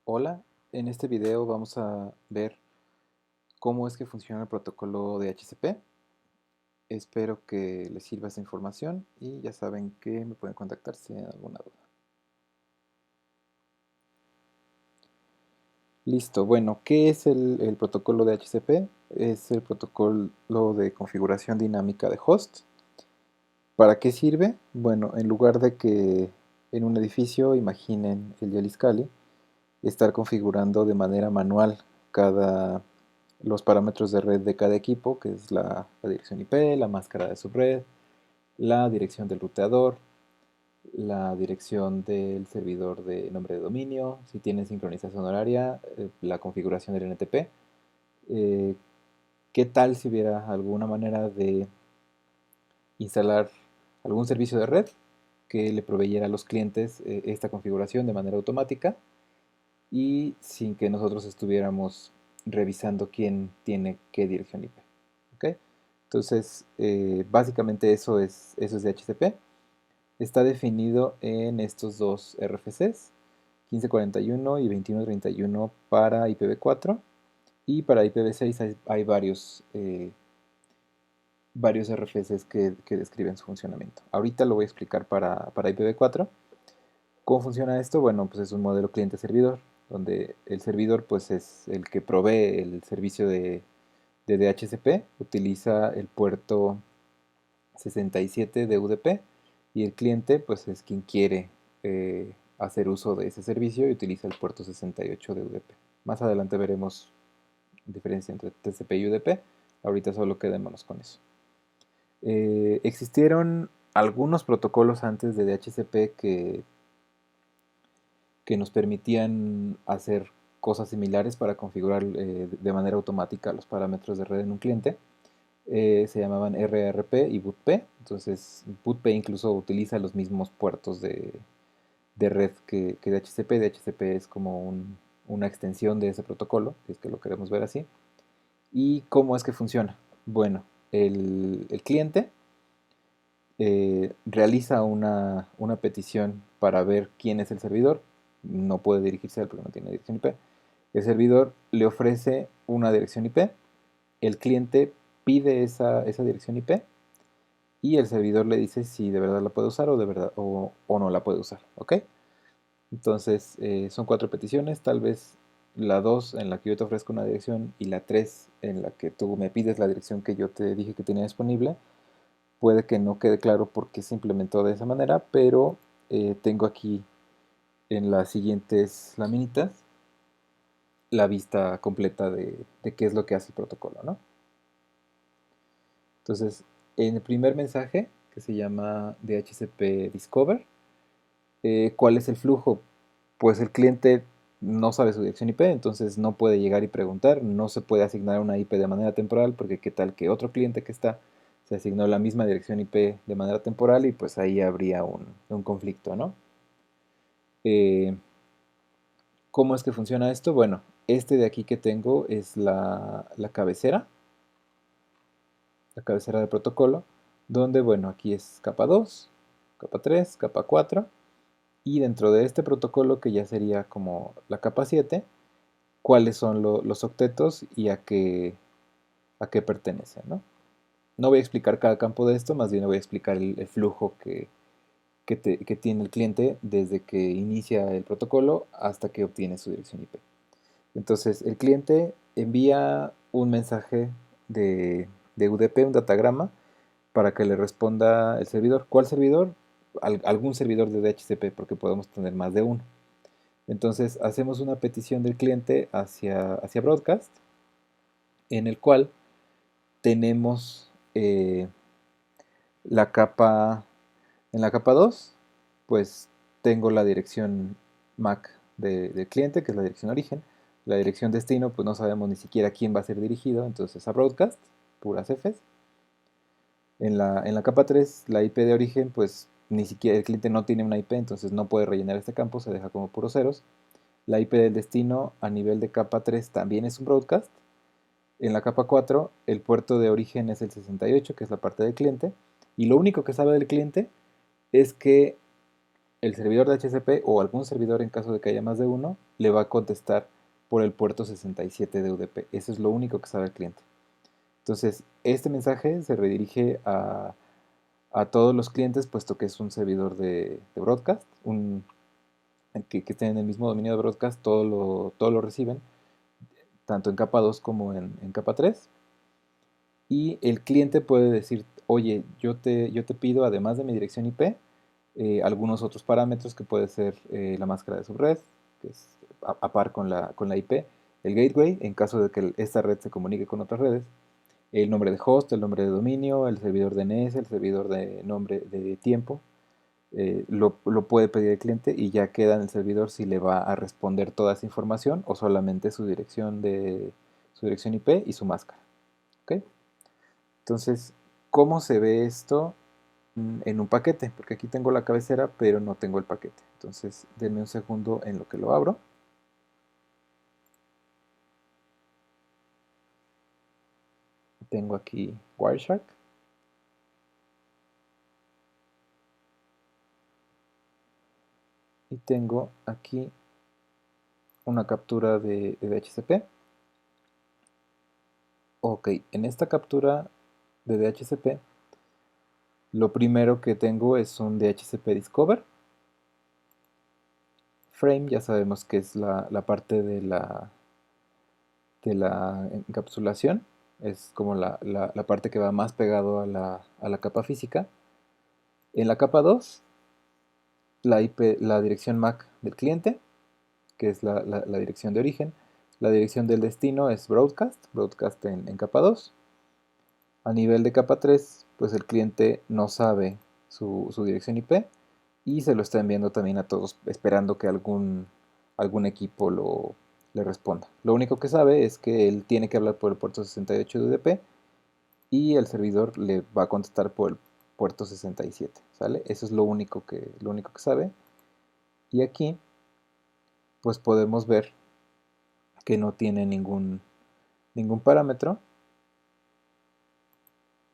Hola, en este video vamos a ver cómo es que funciona el protocolo de HCP. Espero que les sirva esta información y ya saben que me pueden contactar si tienen alguna duda. Listo, bueno, ¿qué es el protocolo de HCP? Es el protocolo de configuración dinámica de host. ¿Para qué sirve? Bueno, en lugar de que en un edificio, imaginen el Yaliscali, estar configurando de manera manual los parámetros de red de cada equipo, que es la dirección IP, la máscara de subred, la dirección del ruteador, la dirección del servidor de nombre de dominio, si tiene sincronización horaria, la configuración del NTP. Eh, ¿Qué tal si hubiera alguna manera de instalar algún servicio de red que le proveyera a los clientes esta configuración de manera automática y sin que nosotros estuviéramos revisando quién tiene qué dirección IP? ¿Ok? Entonces, básicamente eso es DHCP. Está definido en estos dos RFCs, 1541 y 2131 para IPv4, y para IPv6 hay varios RFCs que describen su funcionamiento. Ahorita lo voy a explicar para IPv4. ¿Cómo funciona esto? Bueno, pues es un modelo cliente-servidor, donde el servidor pues es el que provee el servicio de DHCP, utiliza el puerto 67 de UDP y el cliente pues es quien quiere hacer uso de ese servicio y utiliza el puerto 68 de UDP. Más adelante veremos diferencia entre TCP y UDP, ahorita solo quedémonos con eso. Existieron algunos protocolos antes de DHCP que nos permitían hacer cosas similares para configurar de manera automática los parámetros de red en un cliente. Se llamaban RRP y BootP. Entonces, BootP incluso utiliza los mismos puertos de red que DHCP. DHCP es como una extensión de ese protocolo, si es que lo queremos ver así. ¿Y cómo es que funciona? Bueno, el cliente realiza una petición para ver quién es el servidor. No puede dirigirse a él porque no tiene dirección IP. El servidor le ofrece una dirección IP. El cliente pide esa dirección IP y el servidor le dice si de verdad la puede usar o de verdad o no la puede usar, ¿ok? Entonces son cuatro peticiones, tal vez la 2 en la que yo te ofrezco una dirección y la 3 en la que tú me pides la dirección que yo te dije que tenía disponible. Puede que no quede claro por qué se implementó de esa manera, pero tengo aquí en las siguientes laminitas la vista completa de qué es lo que hace el protocolo, ¿no? Entonces, en el primer mensaje, que se llama DHCP Discover, ¿cuál es el flujo? Pues el cliente no sabe su dirección IP, entonces no puede llegar y preguntar, no se puede asignar una IP de manera temporal, porque qué tal que otro cliente que está se asignó la misma dirección IP de manera temporal y pues ahí habría un conflicto, ¿no? Eh, ¿Cómo es que funciona esto? Bueno, este de aquí que tengo es la cabecera del protocolo, donde, bueno, aquí es capa 2, capa 3, capa 4, y dentro de este protocolo, que ya sería como la capa 7, cuáles son los octetos y a qué pertenecen, ¿no? No voy a explicar cada campo de esto, más bien voy a explicar el flujo que tiene el cliente desde que inicia el protocolo hasta que obtiene su dirección IP. Entonces, el cliente envía un mensaje de UDP, un datagrama, para que le responda el servidor. ¿Cuál servidor? Algún servidor de DHCP, porque podemos tener más de uno. Entonces, hacemos una petición del cliente hacia Broadcast, en el cual tenemos la capa, en la capa 2, pues tengo la dirección MAC del cliente, que es la dirección origen. La dirección destino, pues no sabemos ni siquiera a quién va a ser dirigido, entonces a Broadcast, puras Fs. En la capa 3, la IP de origen, pues ni siquiera el cliente no tiene una IP, entonces no puede rellenar este campo, se deja como puros ceros. La IP del destino a nivel de capa 3 también es un broadcast. En la capa 4, el puerto de origen es el 68, que es la parte del cliente. Y lo único que sabe del cliente es que el servidor de HCP o algún servidor, en caso de que haya más de uno, le va a contestar por el puerto 67 de UDP. Eso es lo único que sabe el cliente. Entonces, este mensaje se redirige a todos los clientes, puesto que es un servidor de broadcast, que estén en el mismo dominio de broadcast, todo lo reciben, tanto en capa 2 como en capa 3. Y el cliente puede decir, oye, yo te pido, además de mi dirección IP, algunos otros parámetros que puede ser la máscara de subred, que es a par con la IP, el gateway, en caso de que esta red se comunique con otras redes, el nombre de host, el nombre de dominio, el servidor DNS, el servidor de nombre de tiempo, lo puede pedir el cliente y ya queda en el servidor si le va a responder toda esa información o solamente su dirección IP y su máscara. ¿Ok? Entonces, ¿cómo se ve esto en un paquete? Porque aquí tengo la cabecera, pero no tengo el paquete. Entonces, denme un segundo en lo que lo abro. Tengo aquí Wireshark. Y tengo aquí una captura de DHCP. Ok, en esta captura de DHCP, lo primero que tengo es un DHCP Discover. Frame, ya sabemos que es la parte de la encapsulación. Es como la parte que va más pegado a la capa física. En la capa 2, la IP, la dirección MAC del cliente, que es la dirección de origen. La dirección del destino es broadcast en capa 2. A nivel de capa 3, pues el cliente no sabe su dirección IP y se lo está enviando también a todos, esperando que algún equipo le responda. Lo único que sabe es que él tiene que hablar por el puerto 68 de UDP y el servidor le va a contestar por el puerto 67, ¿sale? Eso es lo único que sabe. Y aquí, pues podemos ver que no tiene ningún parámetro.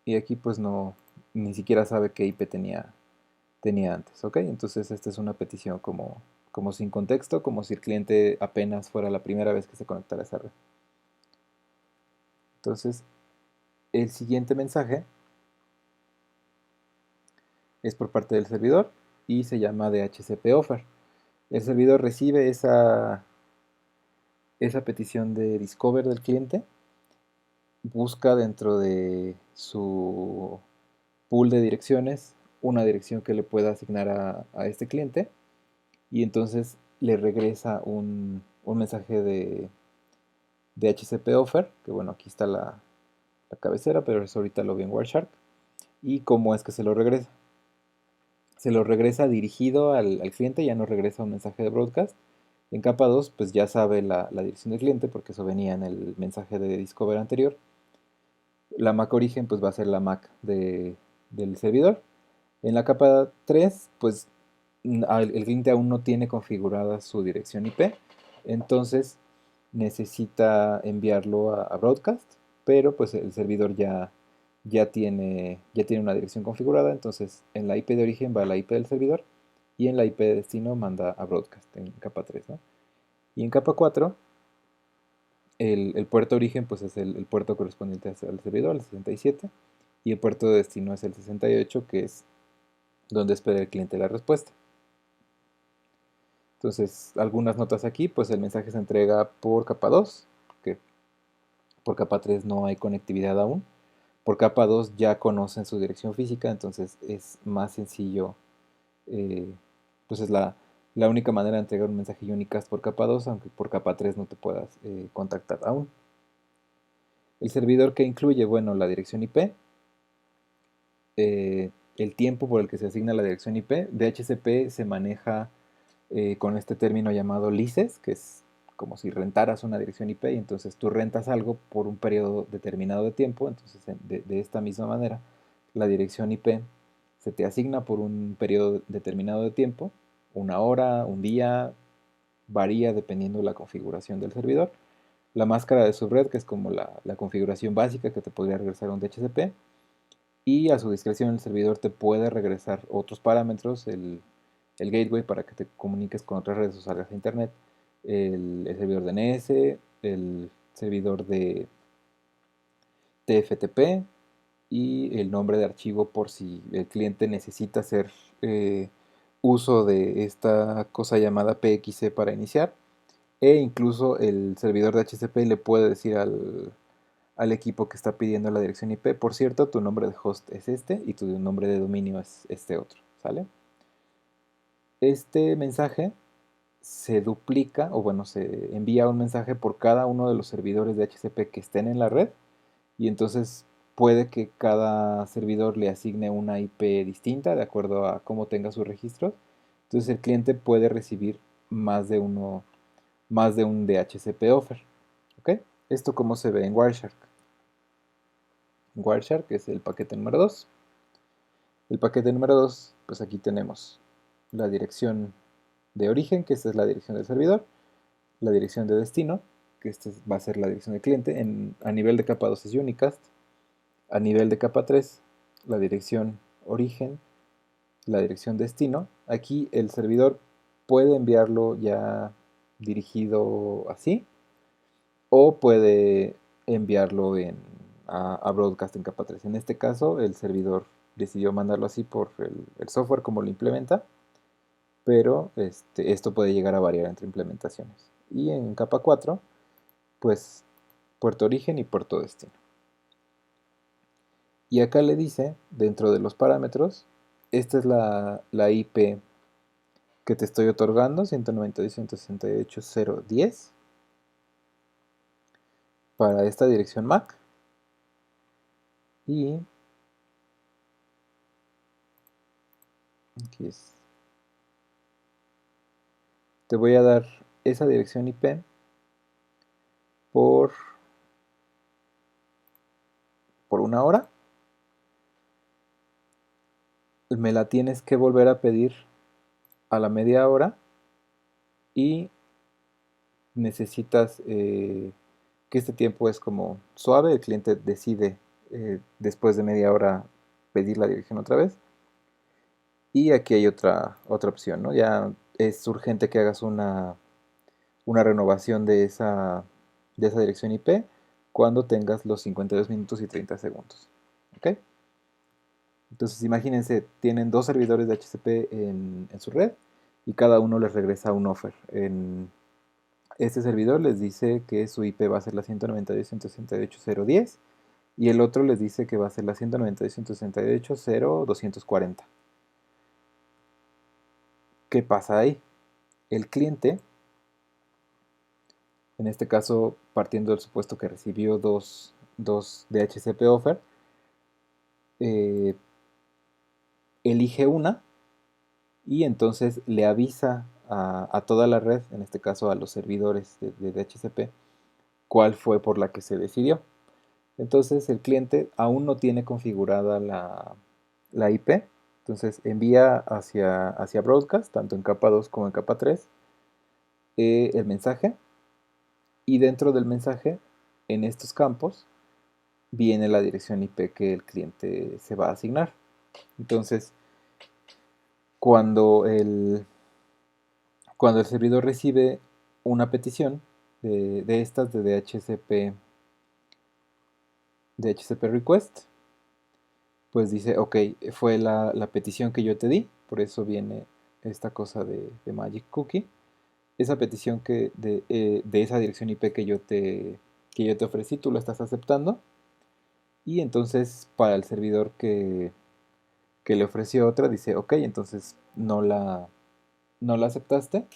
Y aquí pues no, ni siquiera sabe qué IP tenía antes, ¿ok? Entonces esta es una petición como sin contexto, como si el cliente apenas fuera la primera vez que se conectara a esa red. Entonces, el siguiente mensaje es por parte del servidor y se llama DHCP offer. El servidor recibe esa petición de discover del cliente, busca dentro de su pool de direcciones una dirección que le pueda asignar a este cliente y entonces le regresa un mensaje de HCP offer, que bueno, aquí está la cabecera, pero eso ahorita lo vi en Wireshark. ¿Y cómo es que se lo regresa? Se lo regresa dirigido al cliente, ya no regresa un mensaje de broadcast. En capa 2, pues ya sabe la dirección del cliente, porque eso venía en el mensaje de Discover anterior. La MAC origen, pues va a ser la MAC del servidor. En la capa 3, pues el cliente aún no tiene configurada su dirección IP, entonces necesita enviarlo a broadcast, pero pues el servidor ya tiene una dirección configurada, entonces en la IP de origen va a la IP del servidor y en la IP de destino manda a broadcast en capa 3, ¿no? Y en capa 4, el puerto origen pues es el puerto correspondiente al servidor, el 67, y el puerto de destino es el 68, que es donde espera el cliente la respuesta. Entonces, algunas notas aquí, pues el mensaje se entrega por capa 2, que por capa 3 no hay conectividad aún. Por capa 2 ya conocen su dirección física, entonces es más sencillo, eh, pues es la única manera de entregar un mensaje unicast por capa 2, aunque por capa 3 no te puedas contactar aún. El servidor que incluye, bueno, la dirección IP, el tiempo por el que se asigna la dirección IP. DHCP se maneja con este término llamado leases, que es como si rentaras una dirección IP y entonces tú rentas algo por un periodo determinado de tiempo. Entonces, de esta misma manera, la dirección IP se te asigna por un periodo determinado de tiempo, una hora, un día, varía dependiendo de la configuración del servidor. La máscara de subred, que es como la configuración básica que te podría regresar un DHCP, y a su discreción el servidor te puede regresar otros parámetros, el gateway para que te comuniques con otras redes o salgas a internet, el servidor DNS, el servidor de TFTP y el nombre de archivo por si el cliente necesita hacer uso de esta cosa llamada PXC para iniciar. E incluso el servidor de HCP le puede decir al equipo que está pidiendo la dirección IP, por cierto, tu nombre de host es este y tu nombre de dominio es este otro, ¿sale? Este mensaje se duplica, o bueno, se envía un mensaje por cada uno de los servidores de HCP que estén en la red, y entonces puede que cada servidor le asigne una IP distinta de acuerdo a cómo tenga sus registros. Entonces el cliente puede recibir más de uno, más de un DHCP offer. ¿Ok? Esto cómo se ve en Wireshark. En Wireshark es el paquete número 2. El paquete número 2, pues aquí tenemos la dirección de origen, que esta es la dirección del servidor, la dirección de destino, que esta va a ser la dirección del cliente. A nivel de capa 2 es unicast. A nivel de capa 3, la dirección origen, la dirección destino. Aquí el servidor puede enviarlo ya dirigido así, o puede enviarlo a broadcast en capa 3. En este caso, el servidor decidió mandarlo así por el software como lo implementa, pero esto puede llegar a variar entre implementaciones. Y en capa 4, pues puerto origen y puerto destino. Y acá le dice, dentro de los parámetros, esta es la IP que te estoy otorgando, 192.168.0.10, para esta dirección MAC. Y aquí es. Te voy a dar esa dirección IP por 1 hora. Me la tienes que volver a pedir a la media hora y necesitas que este tiempo es como suave. El cliente decide después de media hora pedir la dirección otra vez. Y aquí hay otra opción, ¿no? Ya es urgente que hagas una renovación de esa dirección IP cuando tengas los 52 minutos y 30 segundos. ¿Ok? Entonces imagínense, tienen dos servidores de HCP en su red y cada uno les regresa un offer. En este servidor les dice que su IP va a ser la 192.168.0.10 y el otro les dice que va a ser la 192.168.0.240. ¿Qué pasa ahí? El cliente, en este caso partiendo del supuesto que recibió dos DHCP offer, eh, elige una y entonces le avisa a toda la red, en este caso a los servidores de DHCP, cuál fue por la que se decidió. Entonces el cliente aún no tiene configurada la IP, entonces envía hacia broadcast, tanto en capa 2 como en capa 3, el mensaje, y dentro del mensaje, en estos campos, viene la dirección IP que el cliente se va a asignar. Entonces, cuando cuando el servidor recibe una petición de estas de DHCP request, pues dice, ok, fue la petición que yo te di, por eso viene esta cosa de Magic Cookie. Esa petición de esa dirección IP que yo te ofrecí, tú la estás aceptando. Y entonces para el servidor que le ofreció otra, dice, ok, entonces no la aceptaste,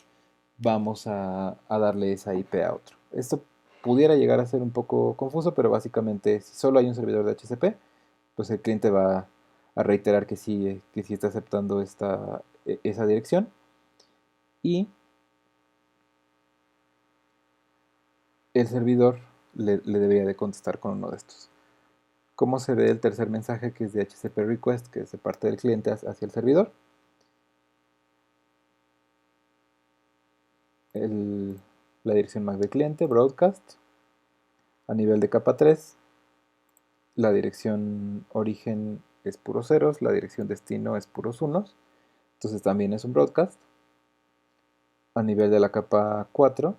vamos a darle esa IP a otro. Esto pudiera llegar a ser un poco confuso, pero básicamente si solo hay un servidor de HCP, pues el cliente va a reiterar que sí está aceptando esa dirección y el servidor le debería de contestar con uno de estos. ¿Cómo se ve el tercer mensaje que es de HCP request, que es de parte del cliente hacia el servidor? La dirección MAC del cliente, broadcast, a nivel de capa 3, la dirección origen es puros ceros, la dirección destino es puros unos. Entonces también es un broadcast. A nivel de la capa 4,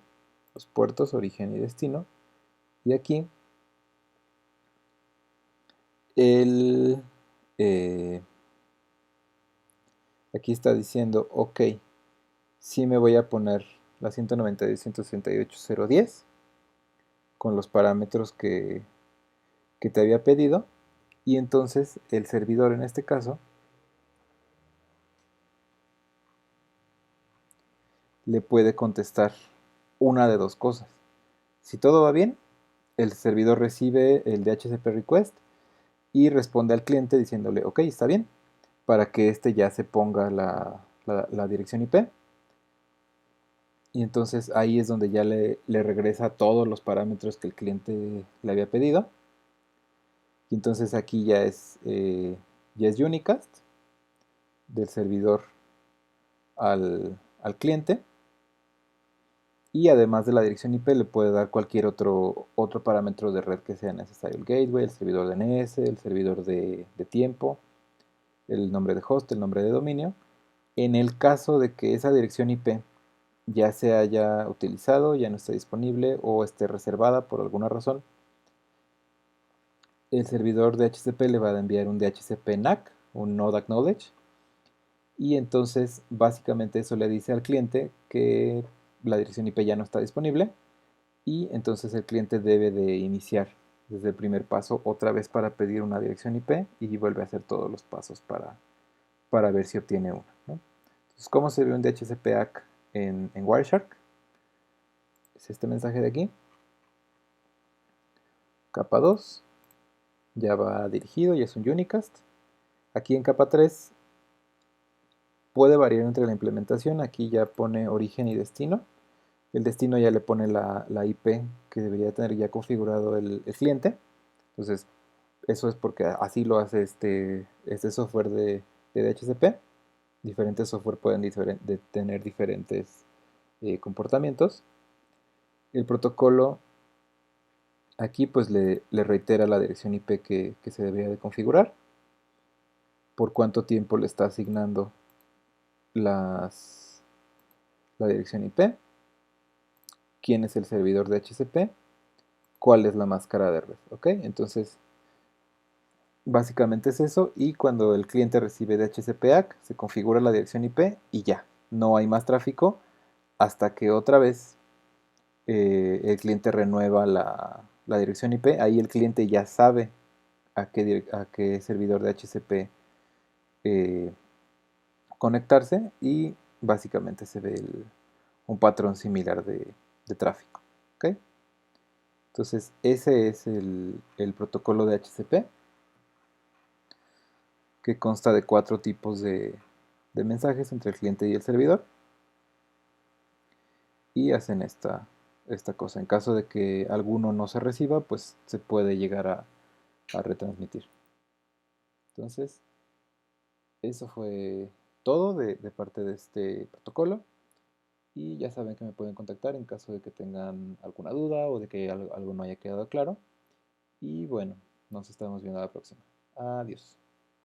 los puertos, origen y destino. Y aquí el, eh, aquí está diciendo, ok, sí me voy a poner la 192.168.0.10 con los parámetros que te había pedido. Y entonces el servidor en este caso le puede contestar una de dos cosas. Si todo va bien, el servidor recibe el DHCP request y responde al cliente diciéndole, ok, está bien, para que éste ya se ponga la dirección IP. Y entonces ahí es donde ya le regresa todos los parámetros que el cliente le había pedido. Y entonces aquí ya es unicast del servidor al cliente. Y además de la dirección IP le puede dar cualquier otro parámetro de red que sea necesario. El gateway, el servidor DNS, el servidor de tiempo, el nombre de host, el nombre de dominio. En el caso de que esa dirección IP ya se haya utilizado, ya no esté disponible o esté reservada por alguna razón, el servidor de DHCP le va a enviar un DHCP NAC, un Node Acknowledge, y entonces básicamente eso le dice al cliente que la dirección IP ya no está disponible y entonces el cliente debe de iniciar desde el primer paso otra vez para pedir una dirección IP y vuelve a hacer todos los pasos para ver si obtiene una, ¿no? Entonces, ¿cómo se ve un DHCP ACK en Wireshark? Es este mensaje de aquí. Capa 2 ya va dirigido, ya es un unicast. Aquí en capa 3 puede variar entre la implementación. Aquí ya pone origen y destino. El destino ya le pone la IP que debería tener ya configurado el cliente. Entonces, eso es porque así lo hace este software de DHCP. Diferentes software pueden tener diferentes comportamientos. El protocolo aquí pues le reitera la dirección IP que se debería de configurar, por cuánto tiempo le está asignando las, la dirección IP, quién es el servidor de DHCP, cuál es la máscara de red, ¿ok? Entonces, básicamente es eso, y cuando el cliente recibe DHCP ACK, se configura la dirección IP y ya, no hay más tráfico hasta que otra vez el cliente renueva la dirección IP. Ahí el cliente ya sabe a qué servidor de DHCP eh, conectarse y básicamente se ve un patrón similar de tráfico. ¿Ok? Entonces, ese es el protocolo de DHCP, que consta de 4 tipos de mensajes entre el cliente y el servidor, y hacen esta cosa. En caso de que alguno no se reciba, pues se puede llegar a retransmitir. Entonces, eso fue todo de parte de este protocolo. Y ya saben que me pueden contactar en caso de que tengan alguna duda o de que algo no haya quedado claro. Y bueno, nos estamos viendo a la próxima. Adiós.